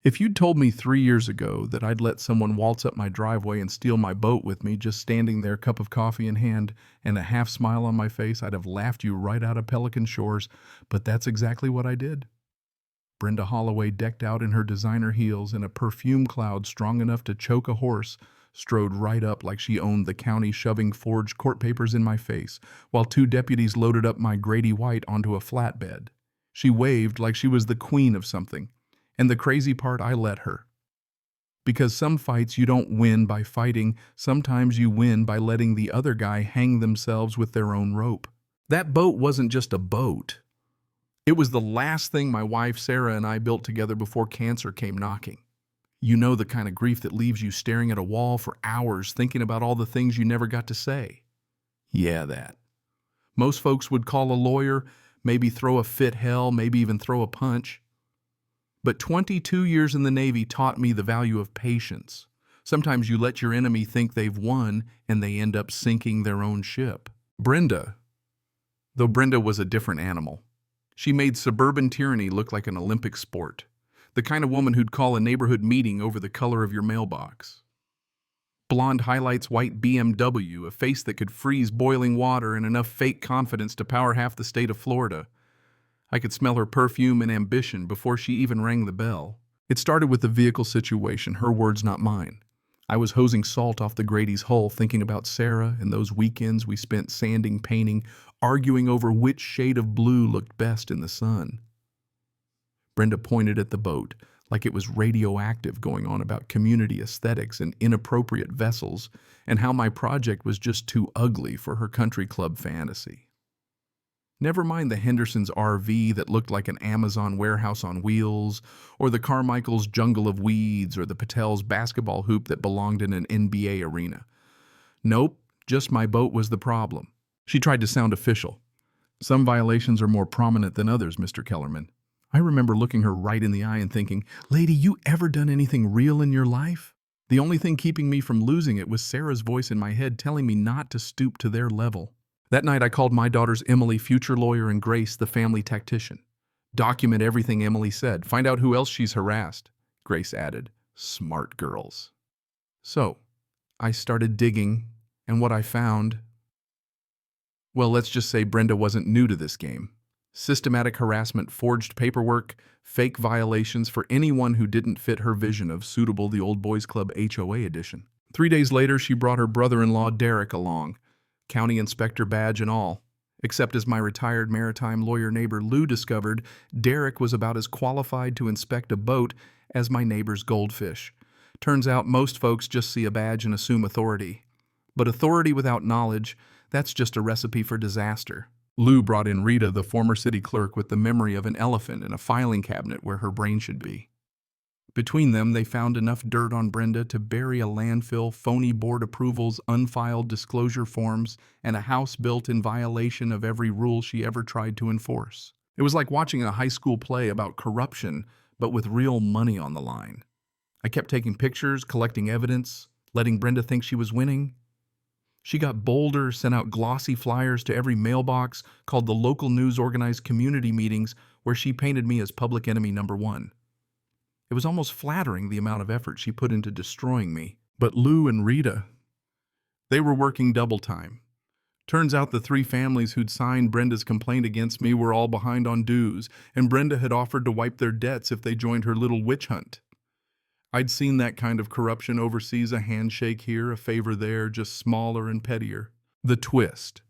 If you'd told me 3 years ago that I'd let someone waltz up my driveway and steal my boat with me, just standing there, cup of coffee in hand and a half smile on my face, I'd have laughed you right out of Pelican Shores, but that's exactly what I did. Brenda Holloway, decked out in her designer heels and a perfume cloud strong enough to choke a horse, strode right up like she owned the county, shoving forged court papers in my face, while two deputies loaded up my Grady White onto a flatbed. She waved like she was the queen of something. And the crazy part, I let her. Because some fights you don't win by fighting, sometimes you win by letting the other guy hang themselves with their own rope. That boat wasn't just a boat. It was the last thing my wife Sarah and I built together before cancer came knocking. You know, the kind of grief that leaves you staring at a wall for hours thinking about all the things you never got to say. Yeah, that. Most folks would call a lawyer, maybe throw a fit hell, maybe even throw a punch. But 22 years in the Navy taught me the value of patience. Sometimes you let your enemy think they've won and they end up sinking their own ship. Brenda was a different animal. She made suburban tyranny look like an Olympic sport. The kind of woman who'd call a neighborhood meeting over the color of your mailbox. Blonde highlights white BMW, a face that could freeze boiling water, and enough fake confidence to power half the state of Florida. I could smell her perfume and ambition before she even rang the bell. It started with the vehicle situation, her words, not mine. I was hosing salt off the Grady's hull, thinking about Sarah and those weekends we spent sanding, painting, arguing over which shade of blue looked best in the sun. Brenda pointed at the boat, like it was radioactive, going on about community aesthetics and inappropriate vessels, and how my project was just too ugly for her country club fantasy. Never mind the Henderson's RV that looked like an Amazon warehouse on wheels, or the Carmichael's jungle of weeds, or the Patel's basketball hoop that belonged in an NBA arena. Nope, just my boat was the problem. She tried to sound official. Some violations are more prominent than others, Mr. Kellerman. I remember looking her right in the eye and thinking, "Lady, you ever done anything real in your life?" The only thing keeping me from losing it was Sarah's voice in my head telling me not to stoop to their level. That night I called my daughters Emily, future lawyer, and Grace, the family tactician. Document everything Emily said. Find out who else she's harassed. Grace added, "Smart girls." So, I started digging, and what I found... Well, let's just say Brenda wasn't new to this game. Systematic harassment, forged paperwork, fake violations for anyone who didn't fit her vision of suitable the Old Boys Club HOA edition. 3 days later, she brought her brother-in-law Derek along. County inspector badge and all. Except as my retired maritime lawyer neighbor Lou discovered, Derek was about as qualified to inspect a boat as my neighbor's goldfish. Turns out most folks just see a badge and assume authority. But authority without knowledge, that's just a recipe for disaster. Lou brought in Rita, the former city clerk, with the memory of an elephant in a filing cabinet where her brain should be. Between them, they found enough dirt on Brenda to bury a landfill, phony board approvals, unfiled disclosure forms, and a house built in violation of every rule she ever tried to enforce. It was like watching a high school play about corruption, but with real money on the line. I kept taking pictures, collecting evidence, letting Brenda think she was winning. She got bolder, sent out glossy flyers to every mailbox, called the local news, organized community meetings where she painted me as public enemy number one. It was almost flattering, the amount of effort she put into destroying me. But Lou and Rita, they were working double time. Turns out the 3 families who'd signed Brenda's complaint against me were all behind on dues, and Brenda had offered to wipe their debts if they joined her little witch hunt. I'd seen that kind of corruption overseas, a handshake here, a favor there, just smaller and pettier. The twist.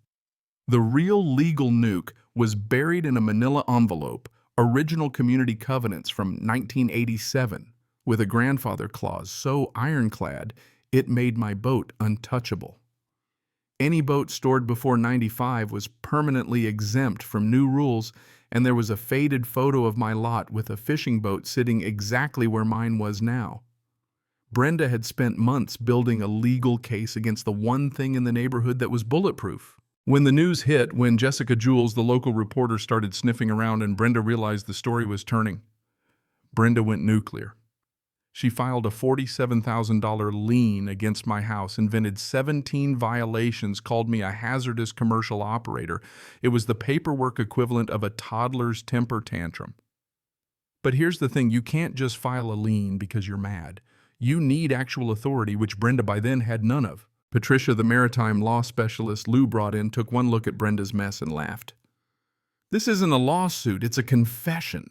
The real legal nuke was buried in a manila envelope, original community covenants from 1987, with a grandfather clause so ironclad it made my boat untouchable. Any boat stored before '95 was permanently exempt from new rules, and there was a faded photo of my lot with a fishing boat sitting exactly where mine was now. Brenda had spent months building a legal case against the one thing in the neighborhood that was bulletproof. When the news hit, when Jessica Jules, the local reporter, started sniffing around and Brenda realized the story was turning, Brenda went nuclear. She filed a $47,000 lien against my house, invented 17 violations, called me a hazardous commercial operator. It was the paperwork equivalent of a toddler's temper tantrum. But here's the thing, you can't just file a lien because you're mad. You need actual authority, which Brenda by then had none of. Patricia, the maritime law specialist Lou brought in, took one look at Brenda's mess and laughed. This isn't a lawsuit, it's a confession.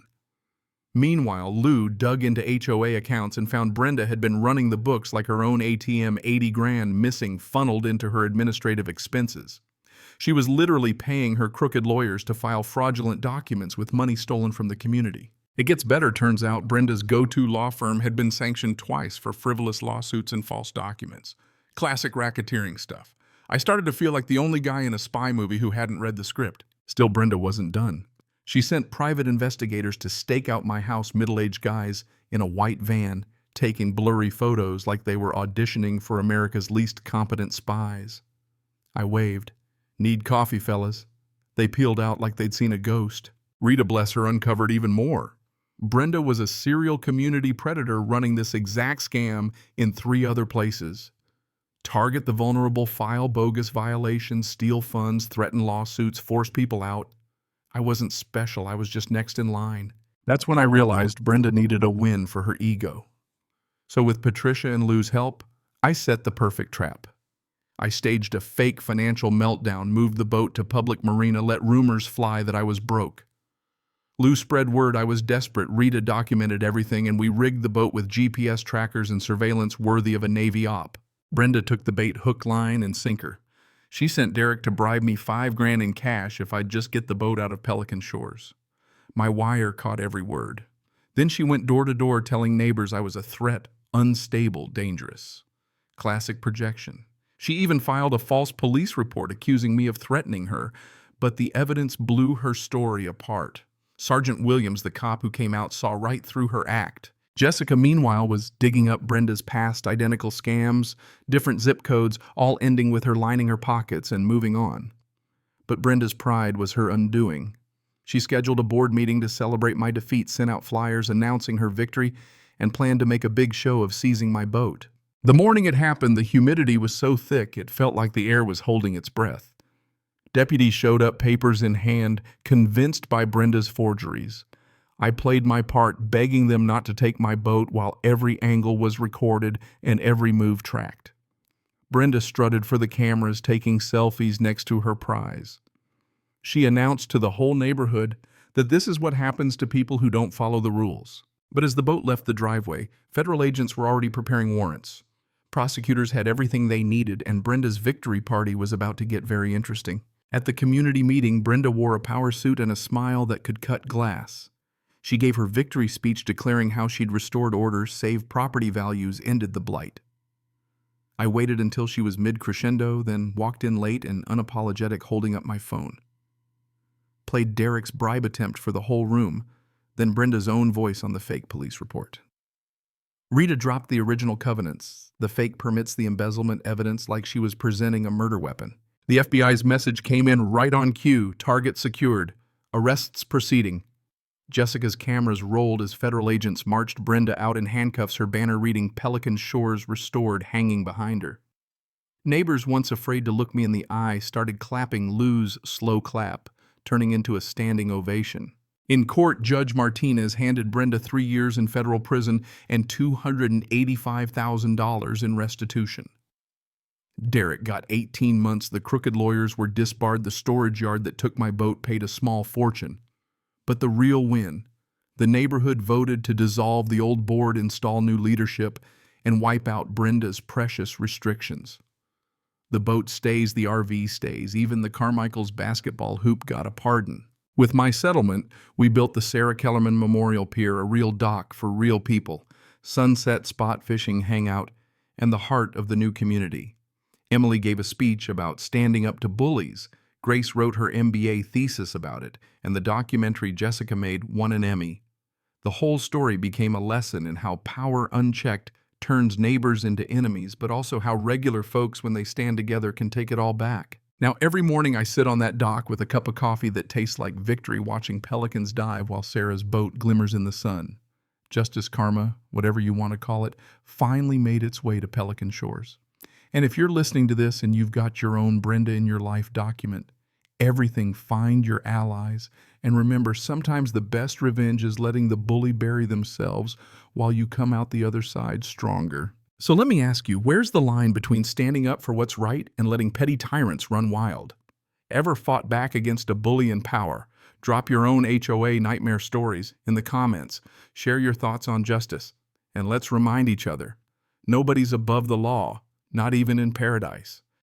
Meanwhile, Lou dug into HOA accounts and found Brenda had been running the books like her own ATM, 80 grand missing funneled into her administrative expenses. She was literally paying her crooked lawyers to file fraudulent documents with money stolen from the community. It gets better, turns out Brenda's go-to law firm had been sanctioned twice for frivolous lawsuits and false documents. Classic racketeering stuff. I started to feel like the only guy in a spy movie who hadn't read the script. Still, Brenda wasn't done. She sent private investigators to stake out my house, middle-aged guys in a white van, taking blurry photos like they were auditioning for America's least competent spies. I waved. Need coffee, fellas. They peeled out like they'd seen a ghost. Rita, bless her, uncovered even more. Brenda was a serial community predator running this exact scam in 3 other places. Target the vulnerable, file bogus violations, steal funds, threaten lawsuits, force people out. I wasn't special, I was just next in line. That's when I realized Brenda needed a win for her ego. So with Patricia and Lou's help, I set the perfect trap. I staged a fake financial meltdown, moved the boat to public marina, let rumors fly that I was broke. Lou spread word I was desperate, Rita documented everything, and we rigged the boat with GPS trackers and surveillance worthy of a Navy op. Brenda took the bait hook, line, and sinker. She sent Derek to bribe me $5 grand in cash if I'd just get the boat out of Pelican Shores. My wire caught every word. Then she went door to door telling neighbors I was a threat, unstable, dangerous. Classic projection. She even filed a false police report accusing me of threatening her, but the evidence blew her story apart. Sergeant Williams, the cop who came out, saw right through her act. Jessica, meanwhile, was digging up Brenda's past identical scams, different zip codes, all ending with her lining her pockets and moving on. But Brenda's pride was her undoing. She scheduled a board meeting to celebrate my defeat, sent out flyers announcing her victory, and planned to make a big show of seizing my boat. The morning it happened, the humidity was so thick it felt like the air was holding its breath. Deputies showed up, papers in hand, convinced by Brenda's forgeries. I played my part, begging them not to take my boat while every angle was recorded and every move tracked. Brenda strutted for the cameras, taking selfies next to her prize. She announced to the whole neighborhood that this is what happens to people who don't follow the rules. But as the boat left the driveway, federal agents were already preparing warrants. Prosecutors had everything they needed, and Brenda's victory party was about to get very interesting. At the community meeting, Brenda wore a power suit and a smile that could cut glass. She gave her victory speech declaring how she'd restored order, saved property values, ended the blight. I waited until she was mid-crescendo, then walked in late and unapologetic, holding up my phone. Played Derek's bribe attempt for the whole room, then Brenda's own voice on the fake police report. Rita dropped the original covenants. The fake permits the embezzlement evidence like she was presenting a murder weapon. The FBI's message came in right on cue, target secured, arrests proceeding. Jessica's cameras rolled as federal agents marched Brenda out in handcuffs, her banner reading Pelican Shores Restored hanging behind her. Neighbors, once afraid to look me in the eye, started clapping Lou's slow clap, turning into a standing ovation. In court, Judge Martinez handed Brenda 3 years in federal prison and $285,000 in restitution. Derek got 18 months. The crooked lawyers were disbarred. The storage yard that took my boat paid a small fortune. But the real win, the neighborhood voted to dissolve the old board, install new leadership, and wipe out Brenda's precious restrictions. The boat stays, the RV stays, even the Carmichael's basketball hoop got a pardon. With my settlement, we built the Sarah Kellerman Memorial Pier, a real dock for real people, sunset spot fishing hangout, and the heart of the new community. Emily gave a speech about standing up to bullies. Grace wrote her MBA thesis about it, and the documentary Jessica made won an Emmy. The whole story became a lesson in how power unchecked turns neighbors into enemies, but also how regular folks, when they stand together, can take it all back. Now, every morning I sit on that dock with a cup of coffee that tastes like victory, watching pelicans dive while Sarah's boat glimmers in the sun. Justice karma, whatever you want to call it, finally made its way to Pelican Shores. And if you're listening to this and you've got your own Brenda in your life document, everything, find your allies And remember, sometimes the best revenge is letting the bully bury themselves while you come out the other side stronger. So let me ask you, where's the line between standing up for what's right and letting petty tyrants run wild? Ever fought back against a bully in power? Drop your own HOA nightmare stories in the comments. Share your thoughts on justice. And let's remind each other, nobody's above the law, not even in paradise.